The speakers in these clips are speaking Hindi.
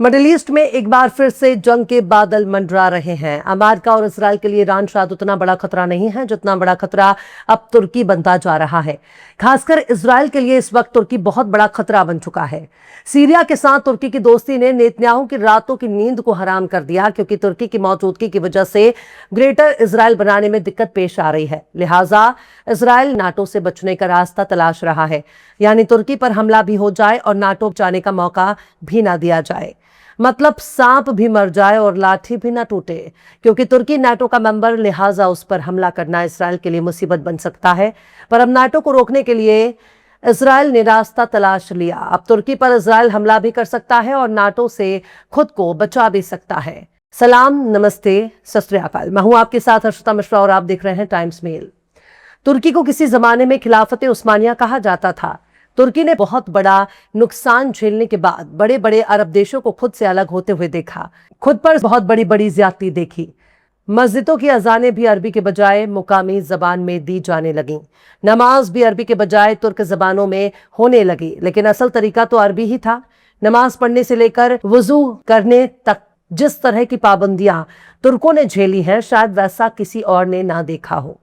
मिडिल ईस्ट में एक बार फिर से जंग के बादल मंडरा रहे हैं। अमेरिका और इजराइल के लिए ईरान शायद उतना बड़ा खतरा नहीं है जितना बड़ा खतरा अब तुर्की बनता जा रहा है। खासकर इजराइल के लिए इस वक्त तुर्की बहुत बड़ा खतरा बन चुका है। सीरिया के साथ तुर्की की दोस्ती ने नेतन्याहू की रातों की नींद को हराम कर दिया, क्योंकि तुर्की की मौजूदगी की वजह से ग्रेटर इजराइल बनाने में दिक्कत पेश आ रही है। लिहाजा इजराइल नाटो से बचने का रास्ता तलाश रहा है, यानी तुर्की पर हमला भी हो जाए और नाटो जाने का मौका भी ना दिया जाए। मतलब सांप भी मर जाए और लाठी भी ना टूटे, क्योंकि तुर्की नाटो का मेंबर, लिहाजा उस पर हमला करना इजराइल के लिए मुसीबत बन सकता है। पर अब नाटो को रोकने के लिए इजराइल ने रास्ता तलाश लिया। अब तुर्की पर इजराइल हमला भी कर सकता है और नाटो से खुद को बचा भी सकता है। सलाम, नमस्ते, सत श्री अकाल। मैं हूं आपके साथ हर्षिता मिश्रा और आप देख रहे हैं टाइम्स मेल। तुर्की को किसी जमाने में खिलाफत उस्मानिया कहा जाता था। तुर्की ने बहुत बड़ा नुकसान झेलने के बाद बड़े बड़े अरब देशों को खुद से अलग होते हुए देखा, खुद पर बहुत बड़ी बड़ी ज्यादती देखी। मस्जिदों की अजानें भी अरबी के बजाय मुकामी जबान में दी जाने लगी। नमाज भी अरबी के बजाय तुर्क जबानों में होने लगी, लेकिन असल तरीका तो अरबी ही था। नमाज पढ़ने से लेकर वुजू करने तक जिस तरह की पाबंदियां तुर्कों ने झेली हैं, शायद वैसा किसी और ने ना देखा हो।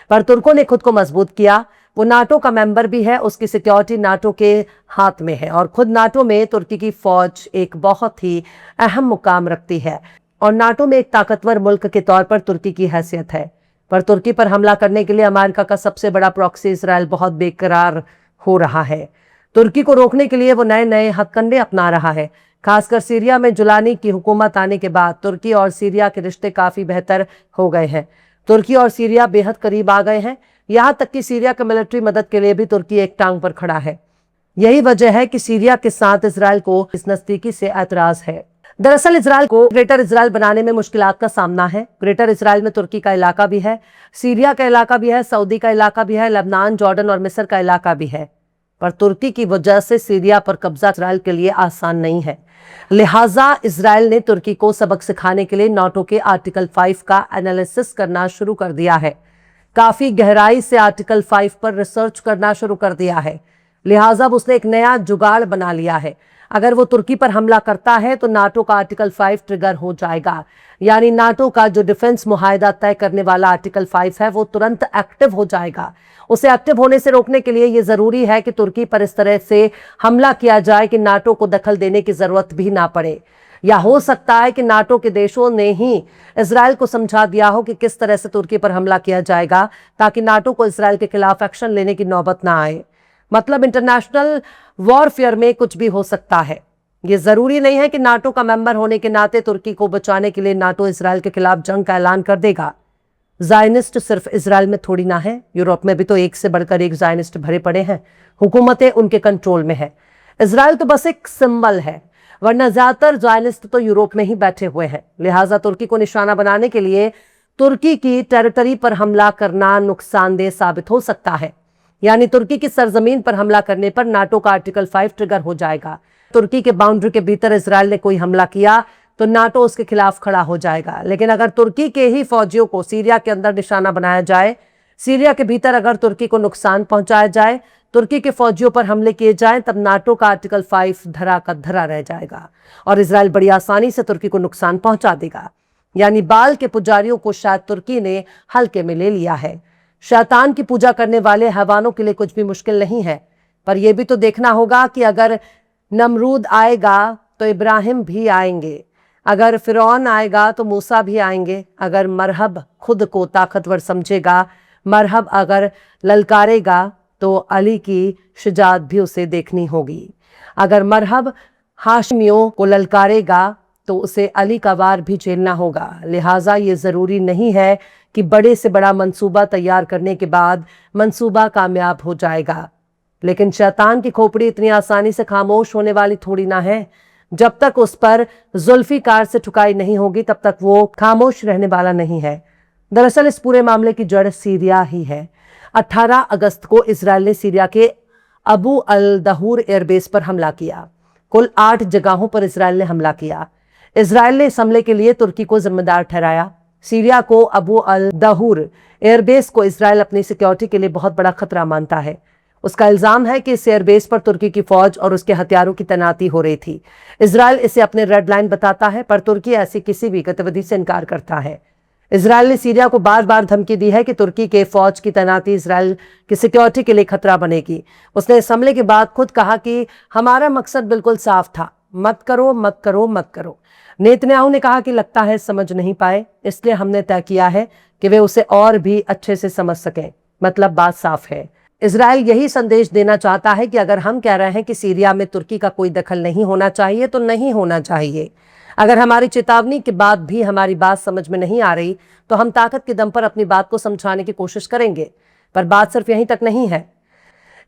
पर तुर्कों ने खुद को मजबूत किया। वो नाटो का मेंबर भी है, उसकी सिक्योरिटी नाटो के हाथ में है और खुद नाटो में तुर्की की फौज एक बहुत ही अहम मुकाम रखती है और नाटो में एक ताकतवर मुल्क के तौर पर तुर्की की हैसियत है। पर तुर्की पर हमला करने के लिए अमेरिका का सबसे बड़ा प्रॉक्सी इजराइल बहुत बेकरार हो रहा है। तुर्की को रोकने के लिए वो नए नए हथकंडे अपना रहा है। खासकर सीरिया में जुलानी की हुकूमत आने के बाद तुर्की और सीरिया के रिश्ते काफी बेहतर हो गए हैं। तुर्की और सीरिया बेहद करीब आ गए हैं, यहां तक कि सीरिया के मिलिट्री मदद के लिए भी तुर्की एक टांग पर खड़ा है। यही वजह है कि सीरिया के साथ इजराइल को इस नजदीकी से ऐतराज है। दरअसल इजराइल को ग्रेटर इजराइल बनाने में मुश्किलात का सामना है। ग्रेटर इजराइल में तुर्की का इलाका भी है, सीरिया का इलाका भी है, सऊदी का इलाका भी है, लेबनान, जॉर्डन और मिस्र का इलाका भी है। पर तुर्की की वजह से सीरिया पर कब्जा इजराइल के लिए आसान नहीं है। लिहाजा इजराइल ने तुर्की को सबक सिखाने के लिए नाटो के आर्टिकल 5 का एनालिसिस करना शुरू कर दिया है। काफी गहराई से आर्टिकल 5 पर रिसर्च करना शुरू कर दिया है। लिहाजा उसने एक नया जुगाड़ बना लिया है। अगर वो तुर्की पर हमला करता है तो नाटो का आर्टिकल 5 ट्रिगर हो जाएगा, यानी नाटो का जो डिफेंस मुआहदा तय करने वाला आर्टिकल 5 है वो तुरंत एक्टिव हो जाएगा। उसे एक्टिव होने से रोकने के लिए ये जरूरी है कि तुर्की पर इस तरह से हमला किया जाए कि नाटो को दखल देने की जरूरत भी ना पड़े। या हो सकता है कि नाटो के देशों ने ही इजराइल को समझा दिया हो कि किस तरह से तुर्की पर हमला किया जाएगा, ताकि नाटो को इजराइल के खिलाफ एक्शन लेने की नौबत ना आए। मतलब इंटरनेशनल वॉरफेयर में कुछ भी हो सकता है। यह जरूरी नहीं है कि नाटो का मेंबर होने के नाते तुर्की को बचाने के लिए नाटो इजराइल के खिलाफ जंग का ऐलान कर देगा। जायनिस्ट सिर्फ इजराइल में थोड़ी ना है, यूरोप में भी तो एक से बढ़कर एक जायनिस्ट भरे पड़े हैं। हुकूमतें उनके कंट्रोल में है। इजराइल तो बस एक सिंबल है, वरना ज्यादातर जायनिस्ट तो यूरोप में ही बैठे हुए हैं। लिहाजा तुर्की को निशाना बनाने के लिए तुर्की की टेरिटरी पर हमला करना नुकसानदेह साबित हो सकता है। यानी तुर्की की सरजमीन पर हमला करने पर नाटो का आर्टिकल 5 ट्रिगर हो जाएगा। तुर्की के बाउंड्री के भीतर इजराइल ने कोई हमला किया तो नाटो उसके खिलाफ खड़ा हो जाएगा। लेकिन अगर तुर्की के ही फौजियों को सीरिया के अंदर निशाना बनाया जाए, सीरिया के भीतर अगर तुर्की को नुकसान पहुंचाया जाए, तुर्की के फौजियों पर हमले किए जाएं, तब नाटो का आर्टिकल 5 धरा का धरा रह जाएगा और इजराइल बड़ी आसानी से तुर्की को नुकसान पहुंचा देगा। यानी बाल के पुजारियों को शायद तुर्की ने हल्के में ले लिया है। शैतान की पूजा करने वाले हैवानों के लिए कुछ भी मुश्किल नहीं है। पर यह भी तो देखना होगा कि अगर नमरूद आएगा तो इब्राहिम भी आएंगे, अगर फिरौन आएगा तो मूसा भी आएंगे, अगर मरहब खुद को ताकतवर समझेगा, मरहब अगर ललकारेगा तो अली की शुजात भी उसे देखनी होगी। अगर मरहब हाशमियों को ललकारेगा तो उसे अली का वार भी झेलना होगा। लिहाजा ये जरूरी नहीं है कि बड़े से बड़ा मंसूबा तैयार करने के बाद मंसूबा कामयाब हो जाएगा। लेकिन शैतान की खोपड़ी इतनी आसानी से खामोश होने वाली थोड़ी ना है। जब तक उस पर जुल्फिकार से ठुकाई नहीं होगी तब तक वो खामोश रहने वाला नहीं है। दरअसल इस पूरे मामले की जड़ सीरिया ही है। 18 अगस्त को इजराइल ने सीरिया के अबू अल दहूर एयरबेस पर हमला किया। कुल 8 जगहों पर इजराइल ने हमला किया। इजराइल ने इस हमले के लिए तुर्की को जिम्मेदार ठहराया। सीरिया को अबू अल दहूर एयरबेस को इजराइल अपनी सिक्योरिटी के लिए बहुत बड़ा खतरा मानता है। उसका इल्जाम है कि इस एयरबेस पर तुर्की की फौज और उसके हथियारों की तैनाती हो रही थी। इजराइल इसे अपने रेड लाइन बताता है, पर तुर्की ऐसी किसी भी गतिविधि से इनकार करता है। इजराइल ने सीरिया को बार बार धमकी दी है कि तुर्की के फौज की तैनाती इजराइल की सिक्योरिटी के लिए खतरा बनेगी। उसने इस हमले के बाद खुद कहा कि हमारा मकसद बिल्कुल साफ था, मत करो मत करो मत करो। नेतन्याहू ने कहा कि लगता है समझ नहीं पाए, इसलिए हमने तय किया है कि वे उसे और भी अच्छे से समझ सकें। मतलब बात साफ है, इजराइल यही संदेश देना चाहता है कि अगर हम कह रहे हैं कि सीरिया में तुर्की का कोई दखल नहीं होना चाहिए तो नहीं होना चाहिए। अगर हमारी चेतावनी के बाद भी हमारी बात समझ में नहीं आ रही तो हम ताकत के दम पर अपनी बात को समझाने की कोशिश करेंगे। पर बात सिर्फ यहीं तक नहीं है।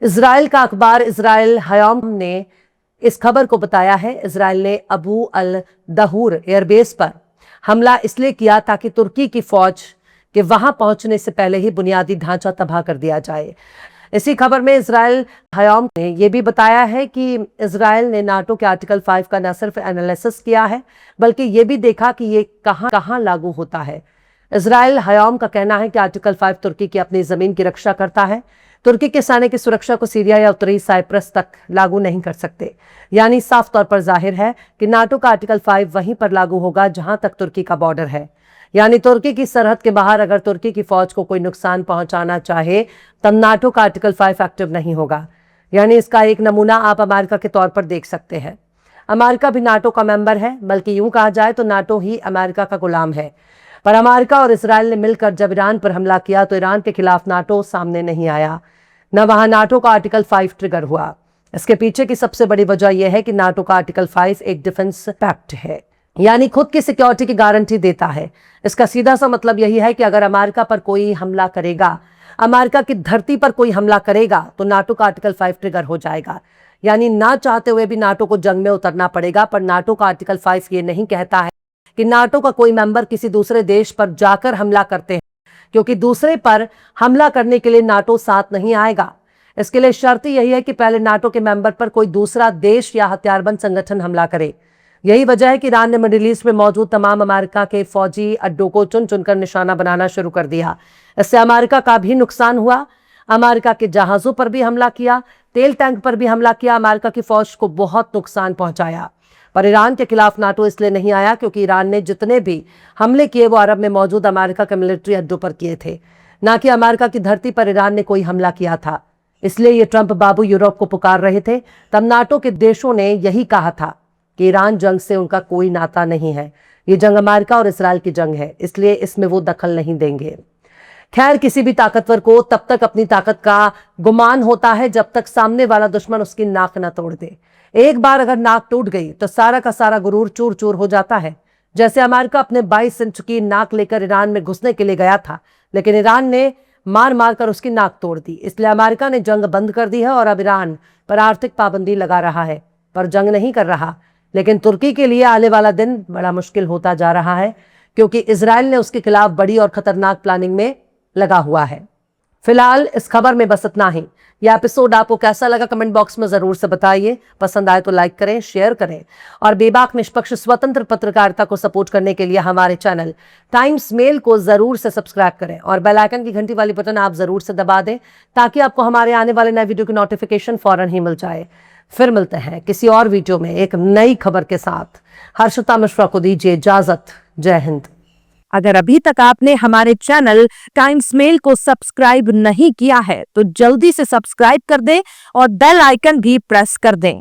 इजराइल का अखबार इजराइल हयाम ने इस खबर को बताया है, इजराइल ने अबू अल दहूर एयरबेस पर हमला इसलिए किया ताकि तुर्की की फौज के वहां पहुंचने से पहले ही बुनियादी ढांचा तबाह कर दिया जाए। इसी खबर में इजराइल हयाम ने यह भी बताया है कि इजराइल ने नाटो के आर्टिकल 5 का न सिर्फ एनालिसिस किया है बल्कि यह भी देखा कि ये कहां लागू होता है। इजराइल हयाम का कहना है कि आर्टिकल 5 तुर्की की अपनी जमीन की रक्षा करता है। तुर्की के सैनिक की सुरक्षा को सीरिया या उत्तरी साइप्रस तक लागू नहीं कर सकते। यानी साफ तौर पर जाहिर है कि नाटो का आर्टिकल 5 वहीं पर लागू होगा जहां तक तुर्की का बॉर्डर है। यानी तुर्की की सरहद के बाहर अगर तुर्की की फौज को कोई नुकसान पहुंचाना चाहे तब नाटो का आर्टिकल 5 एक्टिव नहीं होगा। यानी इसका एक नमूना आप अमेरिका के तौर पर देख सकते हैं। अमेरिका भी नाटो का मेंबर है, बल्कि यूं कहा जाए तो नाटो ही अमेरिका का गुलाम है। पर अमेरिका और इजराइल ने मिलकर जब ईरान पर हमला किया तो ईरान के खिलाफ नाटो सामने नहीं आया, न वहां नाटो का आर्टिकल 5 ट्रिगर हुआ। इसके पीछे की सबसे बड़ी वजह यह है कि नाटो का आर्टिकल 5 एक डिफेंस पैक्ट है, यानी खुद की सिक्योरिटी की गारंटी देता है। इसका सीधा सा मतलब यही है कि अगर अमेरिका पर कोई हमला करेगा, अमेरिका की धरती पर कोई हमला करेगा तो नाटो का आर्टिकल 5 ट्रिगर हो जाएगा। यानी ना चाहते हुए भी नाटो को जंग में उतरना पड़ेगा। पर नाटो का आर्टिकल 5 ये नहीं कहता है कि नाटो का कोई मेंबर किसी दूसरे देश पर जाकर हमला करते हैं, क्योंकि दूसरे पर हमला करने के लिए नाटो साथ नहीं आएगा। इसके लिए शर्त यही है कि पहले नाटो के मेंबर पर कोई दूसरा देश या हथियारबंद संगठन हमला करे। यही वजह है कि ईरान ने मिडिल ईस्ट में मौजूद तमाम अमेरिका के फौजी अड्डों को चुन चुनकर निशाना बनाना शुरू कर दिया। इससे अमेरिका का भी नुकसान हुआ। अमेरिका के जहाजों पर भी हमला किया, तेल टैंक पर भी हमला किया, अमेरिका की फौज को बहुत नुकसान पहुंचाया। पर ईरान के खिलाफ नाटो इसलिए नहीं आया क्योंकि ईरान ने जितने भी हमले किए वो अरब में मौजूद अमेरिका के मिलिट्री अड्डों पर किए थे, ना कि अमेरिका की धरती पर ईरान ने कोई हमला किया था। इसलिए ये ट्रंप बाबू यूरोप को पुकार रहे थे। तब नाटो के देशों ने यही कहा था कि ईरान जंग से उनका कोई नाता नहीं है, ये जंग अमेरिका और इसराइल की जंग है, इसलिए इसमें वो दखल नहीं देंगे। खैर, किसी भी ताकतवर को तब तक अपनी ताकत का गुमान होता है जब तक सामने वाला दुश्मन उसकी नाक न तोड़ दे। एक बार अगर नाक टूट गई तो सारा का सारा गुरूर चूर चूर हो जाता है। जैसे अमेरिका अपने 22 इंच की नाक लेकर ईरान में घुसने के लिए गया था, लेकिन ईरान ने मार मार कर उसकी नाक तोड़ दी। इसलिए अमेरिका ने जंग बंद कर दी है और अब ईरान पर आर्थिक पाबंदी लगा रहा है, पर जंग नहीं कर रहा। लेकिन तुर्की के लिए आने वाला दिन बड़ा मुश्किल होता जा रहा है, क्योंकि इजराइल ने उसके खिलाफ बड़ी और खतरनाक प्लानिंग में लगा हुआ है। फिलहाल इस खबर में बस इतना ही। यह एपिसोड आपको कैसा लगा कमेंट बॉक्स में जरूर से बताइए। पसंद आए तो लाइक करें, शेयर करें और बेबाक निष्पक्ष स्वतंत्र पत्रकारिता को सपोर्ट करने के लिए हमारे चैनल टाइम्स मेल को जरूर से सब्सक्राइब करें और बेल आइकन की घंटी वाली बटन आप जरूर से दबा दें ताकि आपको हमारे आने वाले नए वीडियो की नोटिफिकेशन फौरन ही मिल जाए। फिर मिलते हैं किसी और वीडियो में एक नई खबर के साथ। हर्षिता मिश्रा को दीजिए इजाजत। जय हिंद। अगर अभी तक आपने हमारे चैनल टाइम्स मेल को सब्सक्राइब नहीं किया है तो जल्दी से सब्सक्राइब कर दें और बेल आइकन भी प्रेस कर दें।